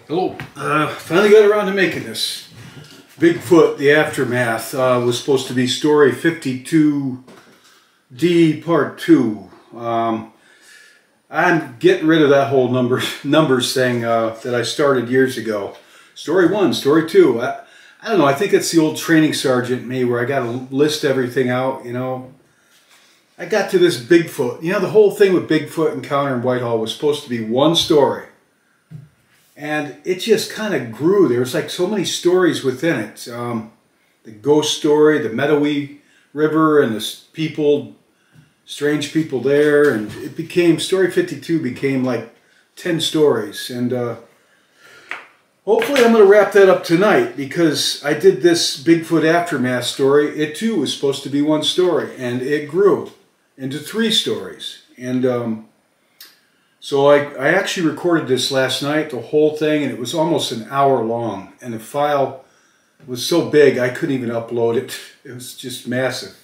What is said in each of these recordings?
Hello. Finally got around to making this. Bigfoot, the Aftermath, was supposed to be story 52D part 2. I'm getting rid of that whole numbers thing that I started years ago. Story 1, story 2. I don't know, I think it's the old training sergeant in me where I got to list everything out, you know. I got to this Bigfoot. You know, the whole thing with Bigfoot encounter in Whitehall was supposed to be one story. And it just kind of grew. There was like so many stories within it. The ghost story, the Meadowy River, and the people, strange people there. And it became, story 52 became like 10 stories. And hopefully I'm going to wrap that up tonight, because I did this Bigfoot Aftermath story. It too was supposed to be one story, and it grew into 3 stories. And so I actually recorded this last night, the whole thing, and it was almost an hour long. And the file was so big I couldn't even upload it. It was just massive.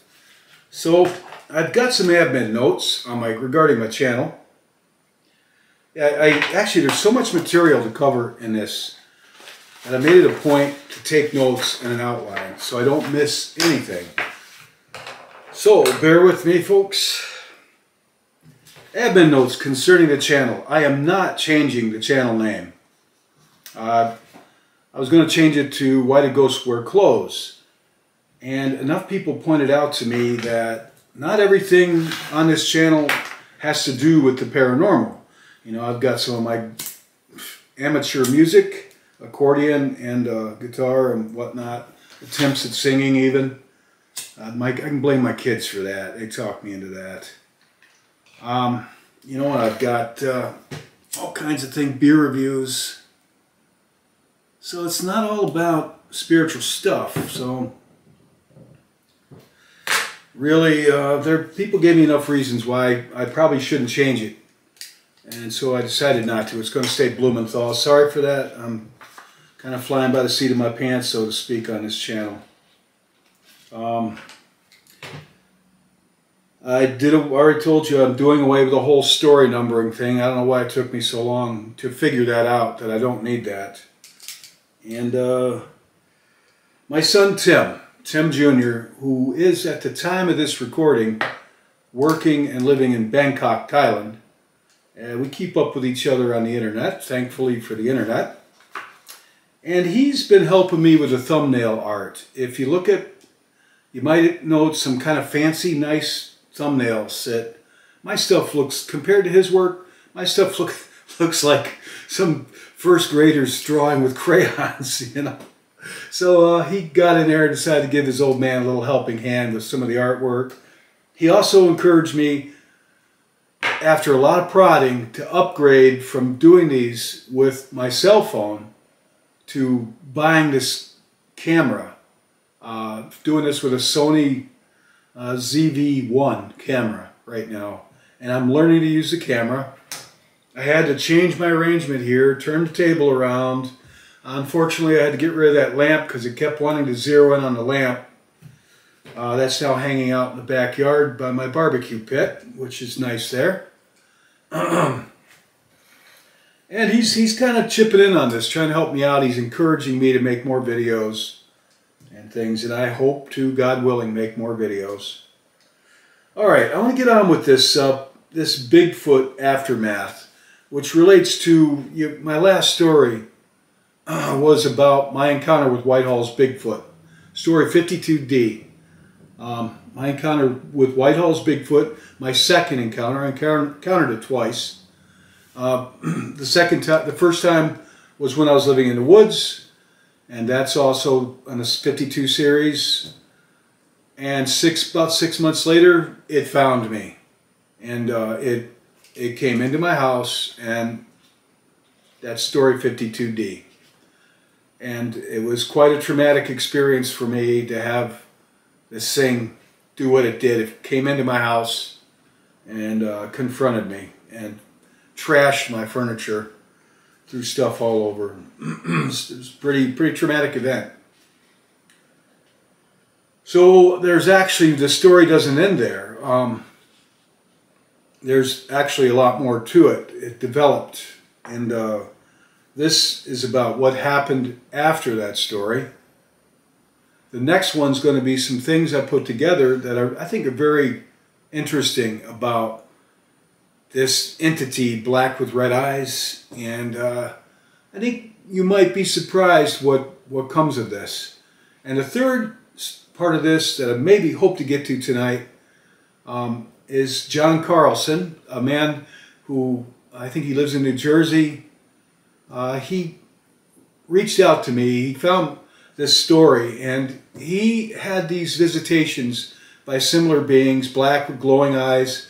So I've got some admin notes on regarding my channel. Actually, there's so much material to cover in this that I made it a point to take notes and an outline so I don't miss anything. So bear with me, folks. Admin notes concerning the channel. I am not changing the channel name. I was going to change it to Why Do Ghosts Wear Clothes? And enough people pointed out to me that not everything on this channel has to do with the paranormal. You know, I've got some of my amateur music, accordion and guitar and whatnot, attempts at singing even. I can blame my kids for that. They talked me into that. You know what, I've got all kinds of things, beer reviews. So it's not all about spiritual stuff. So really, people gave me enough reasons why I probably shouldn't change it. And so I decided not to. It's going to stay Blumenthol. Sorry for that. I'm kind of flying by the seat of my pants, so to speak, on this channel. I already told you I'm doing away with the whole story numbering thing. I don't know why it took me so long to figure that out, that I don't need that. And my son Tim Jr., who is at the time of this recording working and living in Bangkok, Thailand. We keep up with each other on the internet, thankfully for the internet. And he's been helping me with the thumbnail art. If you look at, you might note some kind of fancy, nice thumbnails that my stuff looks, compared to his work, my stuff looks like some first graders drawing with crayons, you know. So he got in there and decided to give his old man a little helping hand with some of the artwork. He also encouraged me, after a lot of prodding, to upgrade from doing these with my cell phone to buying this camera. Doing this with a Sony ZV-1 camera right now, and I'm learning to use the camera. I had to change my arrangement here, turn the table around. Unfortunately, I had to get rid of that lamp because it kept wanting to zero in on the lamp. That's now hanging out in the backyard by my barbecue pit, which is nice there. And he's kind of chipping in on this, trying to help me out. He's encouraging me to make more videos and things, and I hope to, God willing, make more videos. All right, I want to get on with this this Bigfoot Aftermath, which relates to my last story. Was about my encounter with Whitehall's Bigfoot, story 52D. My encounter with Whitehall's Bigfoot, my second encounter. I encountered it twice. The first time was when I was living in the woods. And that's also on this 52 series. And about 6 months later, it found me. And it came into my house, and that's story 52D. And it was quite a traumatic experience for me to have this thing do what it did. It came into my house and confronted me and trashed my furniture. Threw stuff all over. It was a pretty traumatic event. So there's actually, the story doesn't end there. There's actually a lot more to it. It developed, and This is about what happened after that story. The next one's going to be some things I put together that I think are very interesting about this entity, black with red eyes, and I think you might be surprised what comes of this. And the third part of this that I maybe hope to get to tonight is John Carlson, a man who I think he lives in New Jersey. He reached out to me. He found this story, and he had these visitations by similar beings, black with glowing eyes,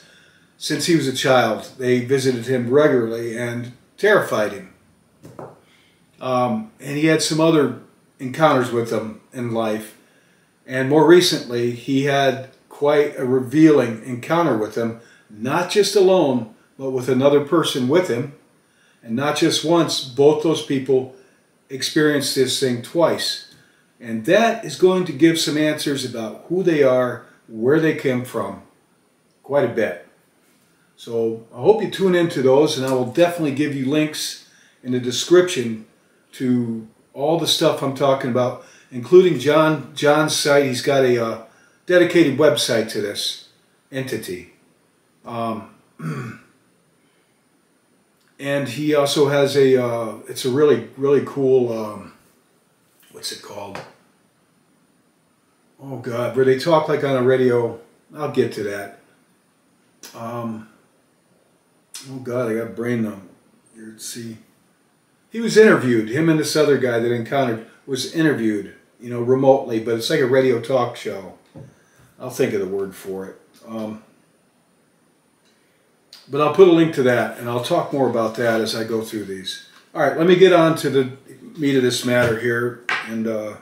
since he was a child. They visited him regularly and terrified him. And he had some other encounters with them in life. And more recently, he had quite a revealing encounter with them, not just alone, but with another person with him. And not just once, both those people experienced this thing twice. And that is going to give some answers about who they are, where they came from, quite a bit. So I hope you tune into those, and I will definitely give you links in the description to all the stuff I'm talking about, including John's site. He's got a dedicated website to this entity. And he also has it's a really, really cool, what's it called? Oh God, where they talk like on a radio. I'll get to that. Oh God, I got brain numb. Let's see. He was interviewed. Him and this other guy that encountered was interviewed, you know, remotely, but it's like a radio talk show. I'll think of the word for it. But I'll put a link to that, and I'll talk more about that as I go through these. All right, let me get on to the meat of this matter here. And I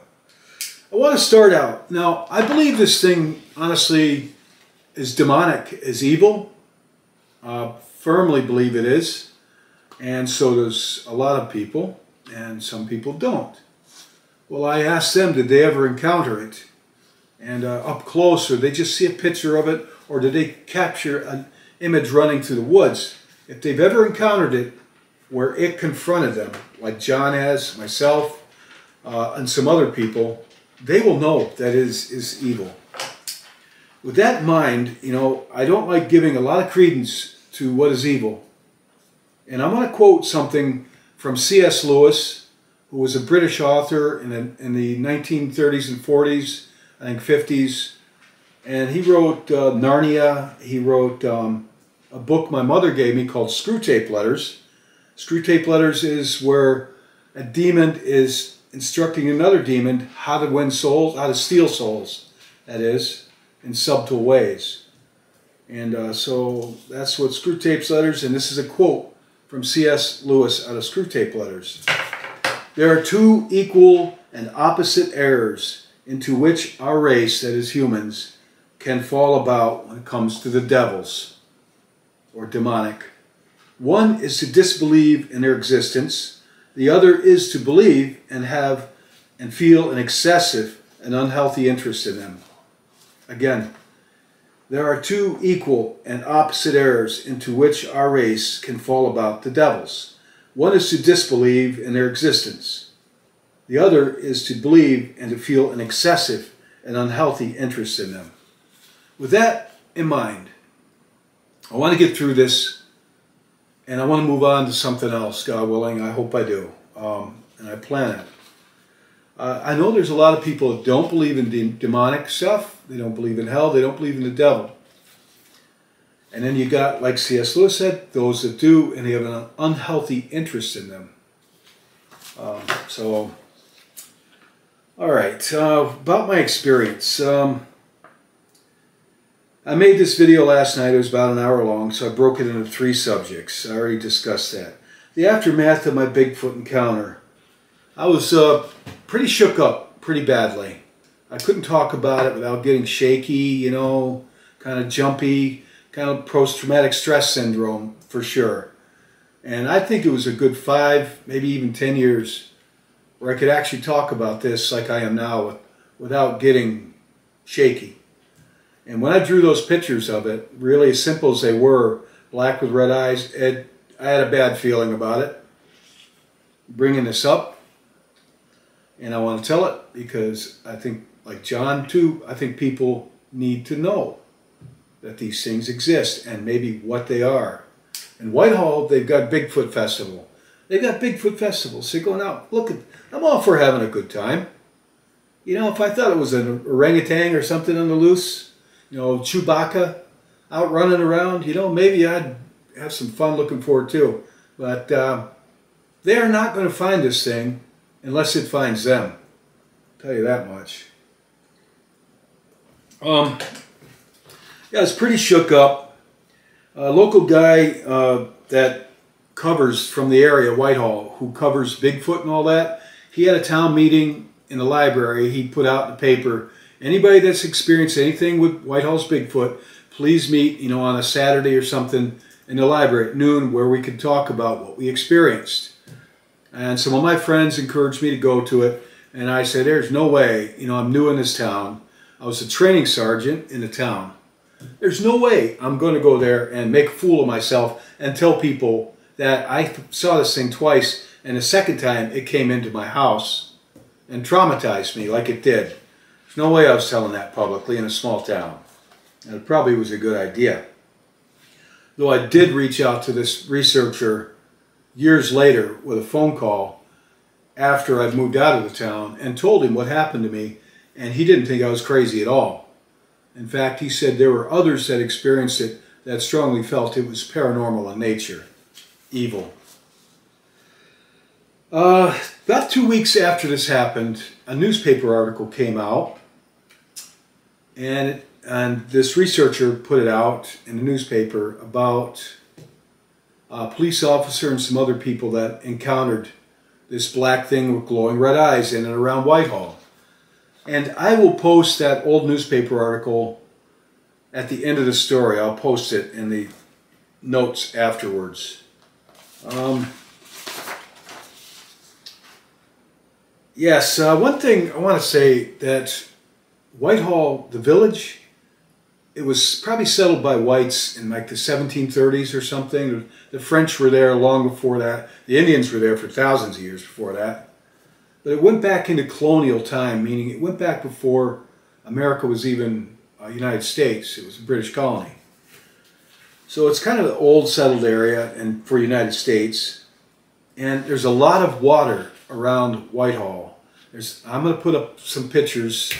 want to start out. Now, I believe this thing, honestly, is demonic, is evil. Firmly believe it is. And so does a lot of people, and some people don't. Well, I asked them, did they ever encounter it? And up close, or they just see a picture of it, or did they capture an image running through the woods? If they've ever encountered it where it confronted them, like John has, myself, and some other people, they will know that is evil. With that in mind, you know, I don't like giving a lot of credence to what is evil. And I'm going to quote something from C.S. Lewis, who was a British author in the 1930s and 40s, I think 50s. And he wrote Narnia. He wrote a book my mother gave me called Screwtape Letters. Screwtape Letters is where a demon is instructing another demon how to win souls, how to steal souls, that is, in subtle ways. And so that's what Screwtape Letters, and this is a quote from C.S. Lewis out of Screwtape Letters. There are two equal and opposite errors into which our race, that is humans, can fall about when it comes to the devils, or demonic. One is to disbelieve in their existence. The other is to believe and have and feel an excessive and unhealthy interest in them. Again, there are two equal and opposite errors into which our race can fall about the devils. One is to disbelieve in their existence. The other is to believe and to feel an excessive and unhealthy interest in them. With that in mind, I want to get through this, and I want to move on to something else, God willing. I hope I do, and I plan it. I know there's a lot of people that don't believe in demonic stuff. They don't believe in hell. They don't believe in the devil. And then you got, like C.S. Lewis said, those that do, and they have an unhealthy interest in them. All right, about my experience. I made this video last night. It was about an hour long, so I broke it into 3 subjects. I already discussed that. The aftermath of my Bigfoot encounter. I was pretty shook up, pretty badly. I couldn't talk about it without getting shaky, you know, kind of jumpy, kind of post-traumatic stress syndrome, for sure. And I think it was a good 5, maybe even 10 years where I could actually talk about this like I am now without getting shaky. And when I drew those pictures of it, really as simple as they were, black with red eyes, I had a bad feeling about it. bringing this up, and I want to tell it because I think, like John too, I think people need to know that these things exist and maybe what they are. In Whitehall, they've got Bigfoot Festival. They've got Bigfoot festivals. They're going out. Look, I'm all for having a good time. You know, if I thought it was an orangutan or something on the loose, you know, Chewbacca out running around, you know, maybe I'd have some fun looking for it too. But they are not going to find this thing unless it finds them. I'll tell you that much. Yeah, I was pretty shook up. A local guy that covers from the area, Whitehall, who covers Bigfoot and all that, he had a town meeting in the library. He put out in the paper, anybody that's experienced anything with Whitehall's Bigfoot, please meet, you know, on a Saturday or something in the library at noon where we could talk about what we experienced. And some of my friends encouraged me to go to it, and I said, there's no way, you know, I'm new in this town. I was a training sergeant in the town. There's no way I'm going to go there and make a fool of myself and tell people that I saw this thing twice, and the second time it came into my house and traumatized me like it did. There's no way I was telling that publicly in a small town. And it probably was a good idea. Though I did reach out to this researcher years later with a phone call after I'd moved out of the town and told him what happened to me, and he didn't think I was crazy at all. In fact, he said there were others that experienced it that strongly felt it was paranormal in nature, evil. About 2 weeks after this happened, a newspaper article came out, and this researcher put it out in the newspaper about a police officer and some other people that encountered this black thing with glowing red eyes in and around Whitehall. And I will post that old newspaper article at the end of the story. I'll post it in the notes afterwards. Yes, one thing I want to say, that Whitehall, the village, it was probably settled by whites in like the 1730s or something. The French were there long before that. The Indians were there for thousands of years before that. But it went back into colonial time, meaning it went back before America was even United States. It was a British colony. So it's kind of an old settled area and for United States. And there's a lot of water around Whitehall. I'm going to put up some pictures,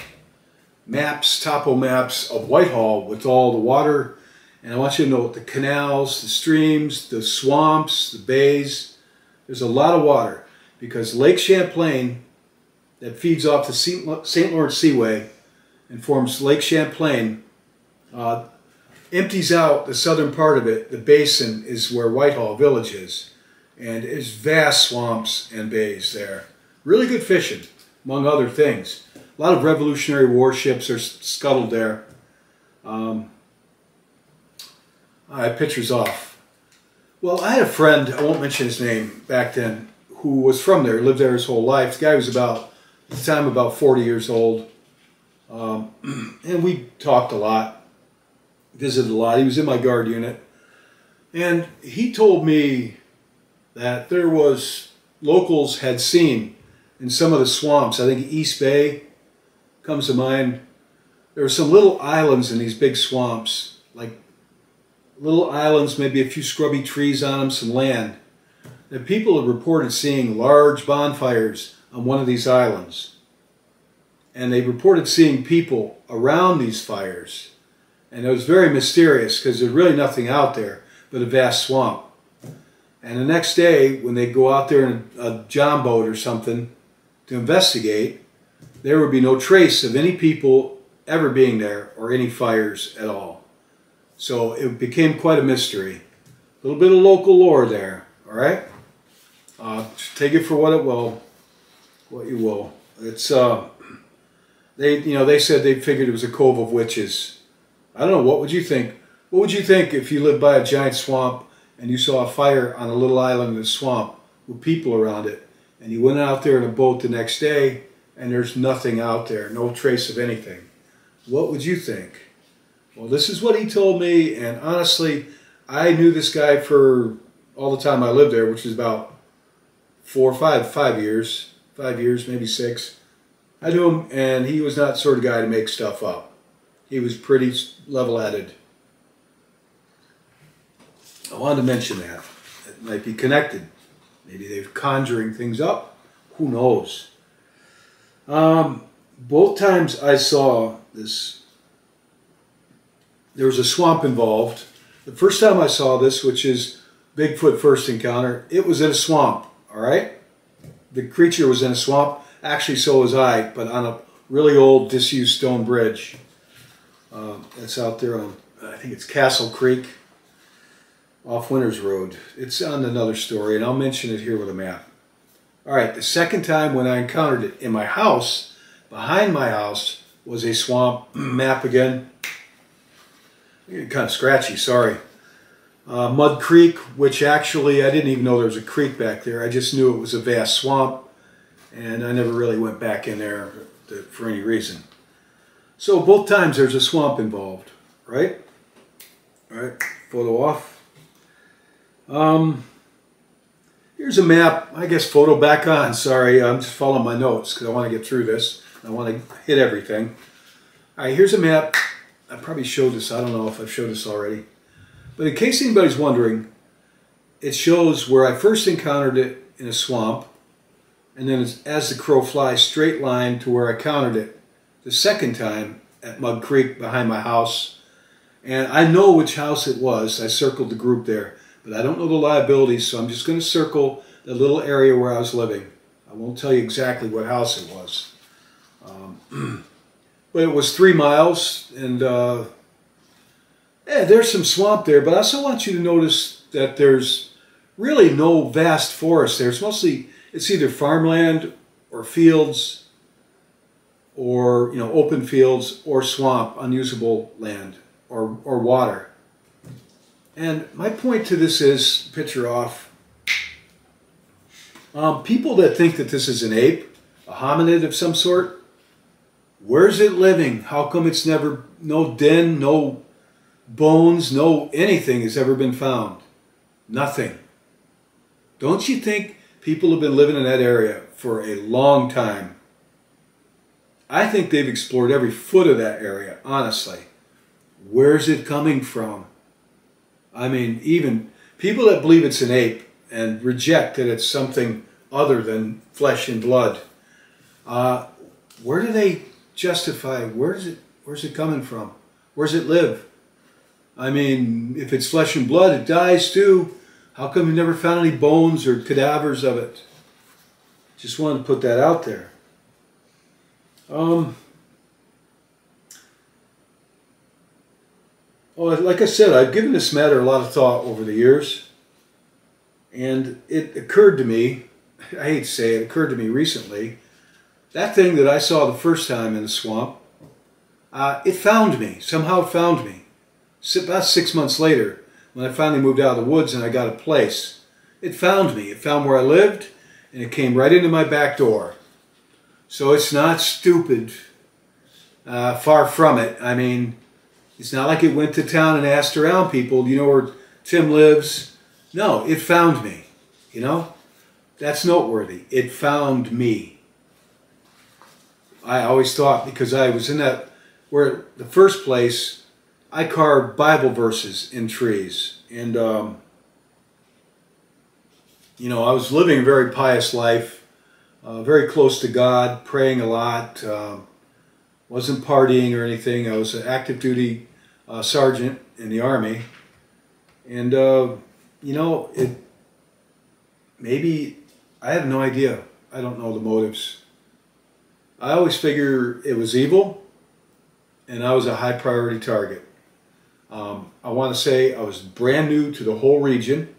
maps, topo maps of Whitehall with all the water. And I want you to know the canals, the streams, the swamps, the bays. There's a lot of water, because Lake Champlain, that feeds off the St. Lawrence Seaway and forms Lake Champlain, empties out the southern part of it. The basin is where Whitehall Village is. And there's vast swamps and bays there. Really good fishing, among other things. A lot of Revolutionary War ships are scuttled there. I have pictures off. Well, I had a friend, I won't mention his name, back then, who was from there, lived there his whole life. The guy was at the time about 40 years old. And we talked a lot, visited a lot. He was in my guard unit. And he told me that there was, locals had seen in some of the swamps, I think East Bay comes to mind, there were some little islands in these big swamps, like little islands, maybe a few scrubby trees on them, some land. That people had reported seeing large bonfires on one of these islands. And they reported seeing people around these fires. And it was very mysterious, because there's really nothing out there but a vast swamp. And the next day, when they go out there in a john boat or something to investigate, there would be no trace of any people ever being there or any fires at all. So it became quite a mystery. A little bit of local lore there, all right? Take it for what it will, what you will. It's they said they figured it was a cove of witches. I don't know. What would you think? What would you think if you lived by a giant swamp and you saw a fire on a little island in the swamp with people around it, and you went out there in a boat the next day and there's nothing out there, no trace of anything? What would you think? Well, this is what he told me, and honestly, I knew this guy for all the time I lived there, which is about 5 years, 5 years, maybe 6. I knew him, and he was not the sort of guy to make stuff up. He was pretty level-headed. I wanted to mention that. It might be connected. Maybe they're conjuring things up. Who knows? Both times I saw this, there was a swamp involved. The first time I saw this, which is Bigfoot first encounter, it was in a swamp, all right? The creature was in a swamp. Actually, so was I, but on a really old, disused stone bridge. That's out there on, I think it's Castle Creek, off Winters Road. It's on another story, and I'll mention it here with a map. All right, the second time when I encountered it in my house, behind my house, was a swamp. Map again. Kind of scratchy, sorry. Mud Creek, which actually I didn't even know there was a creek back there. I just knew it was a vast swamp, and I never really went back in there for any reason. So both times there's a swamp involved, right? All right, photo off. Here's a map. I guess photo back on. Sorry, I'm just following my notes because I want to get through this. I want to hit everything. All right, here's a map. I probably showed this. I don't know if I've showed this already. But in case anybody's wondering, it shows where I first encountered it in a swamp, and then as the crow flies, straight line to where I encountered it the second time at Mud Creek behind my house. And I know which house it was. I circled the group there. But I don't know the liabilities, so I'm just going to circle the little area where I was living. I won't tell you exactly what house it was. But it was 3 miles, and yeah, there's some swamp there, but I also want you to notice that there's really no vast forest there. It's mostly, it's either farmland or fields or, open fields or swamp, unusable land or water. And my point to this is, picture off, people that think that this is an ape, a hominid of some sort, where's it living? How come it's never, no den, no bones, no anything has ever been found? Nothing. Don't you think people have been living in that area for a long time? I think they've explored every foot of that area, honestly. Where's it coming from? I mean, even people that believe it's an ape and reject that it's something other than flesh and blood, where do they justify, where's it coming from? Where's it live? I mean, if it's flesh and blood, it dies too. How come you never found any bones or cadavers of it? Just wanted to put that out there. Well, like I said, I've given this matter a lot of thought over the years, and it occurred to me, I hate to say it, occurred to me recently, that thing that I saw the first time in the swamp, it found me, somehow it found me. About 6 months later, when I finally moved out of the woods and I got a place, it found me. It found where I lived, and it came right into my back door. So it's not stupid, far from it. I mean, it's not like it went to town and asked around people, do you know where Tim lives? No, it found me, That's noteworthy. It found me. I always thought, because I was in that, where the first place, I carved Bible verses in trees. And, I was living a very pious life, very close to God, praying a lot, wasn't partying or anything. I was an active duty sergeant in the Army, and maybe, I have no idea. I don't know the motives. I always figure it was evil, and I was a high priority target. I want to say I was brand new to the whole region.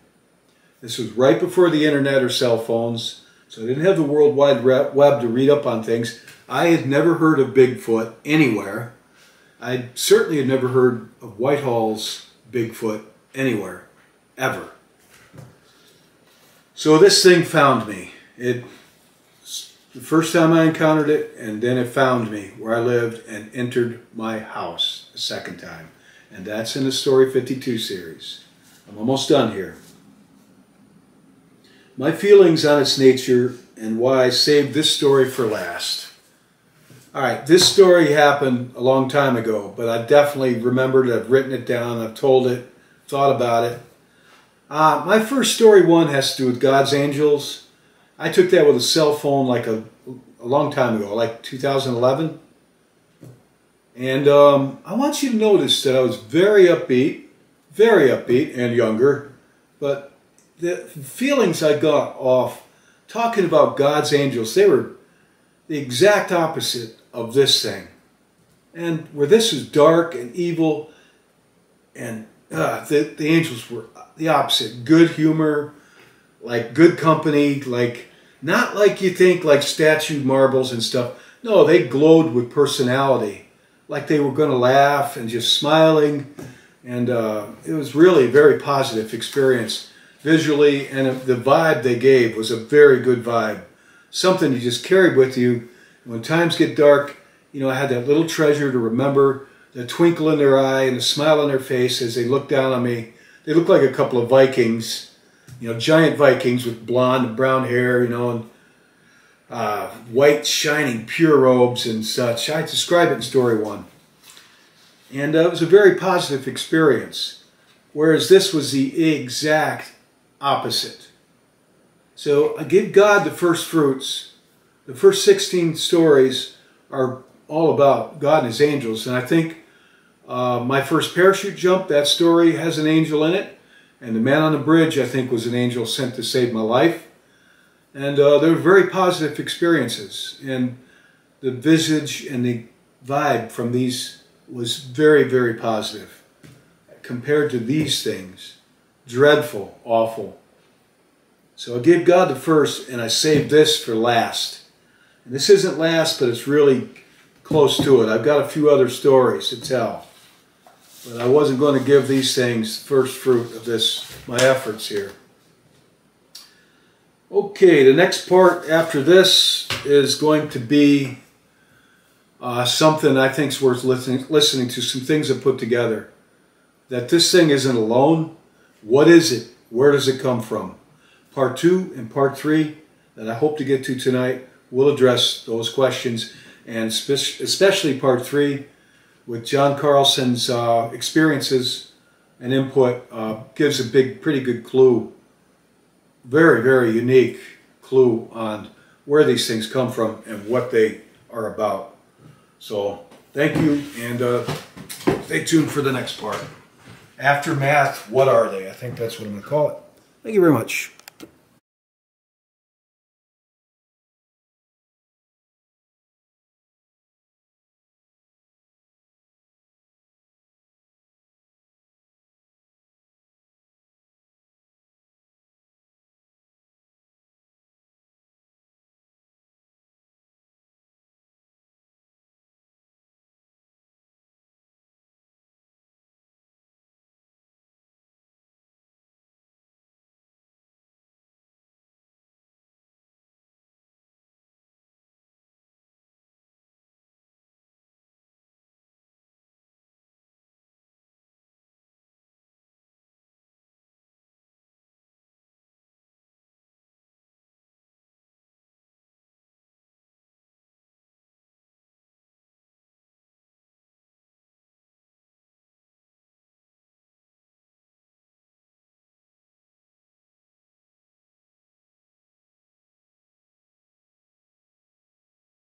This was right before the internet or cell phones, so I didn't have the World Wide Web to read up on things. I had never heard of Bigfoot anywhere. I certainly had never heard of Whitehall's Bigfoot anywhere, ever. So this thing found me. The first time I encountered it, and then it found me where I lived and entered my house a second time. And that's in the Story 52 series. I'm almost done here. my feelings on its nature, and why I saved this story for last. Alright, this story happened a long time ago, but I definitely remembered it. I've written it down, I've told it, thought about it. My first story one has to do with God's angels. I took that with a cell phone like a long time ago, like 2011. And I want you to notice that I was very upbeat and younger, but the feelings I got off talking about God's angels, they were the exact opposite of this thing. And where this is dark and evil, and the angels were the opposite. Good humor, like good company, like not like you think, like statue marbles and stuff. No, they glowed with personality, like they were going to laugh and just smiling. And it was really a very positive experience visually, and the vibe they gave was a very good vibe. Something you just carried with you. When times get dark, you know, I had that little treasure to remember, the twinkle in their eye and the smile on their face as they looked down on me. They looked like a couple of Vikings, you know, giant Vikings with blonde and brown hair, you know, and white, shining, pure robes and such. I describe it in story one. And it was a very positive experience, whereas this was the exact opposite. So I give God the first fruits. The first 16 stories are all about God and his angels. And I think my first parachute jump, that story has an angel in it. And the man on the bridge, I think, was an angel sent to save my life. And they were very positive experiences. And the visage and the vibe from these was very, very positive. Compared to these things, dreadful, awful. So I gave God the first, and I saved this for last. And this isn't last, but it's really close to it. I've got a few other stories to tell. But I wasn't going to give these things first fruit of this, my efforts here. Okay, the next part after this is going to be something I think is worth listening to, some things I put together. That this thing isn't alone. What is it? Where does it come from? Part 2 and Part 3 that I hope to get to tonight will address those questions, and especially Part 3 with John Carlson's experiences and input gives a pretty good clue, very, very unique clue on where these things come from and what they are about. So thank you, and stay tuned for the next part. Aftermath, what are they? I think that's what I'm going to call it. Thank you very much.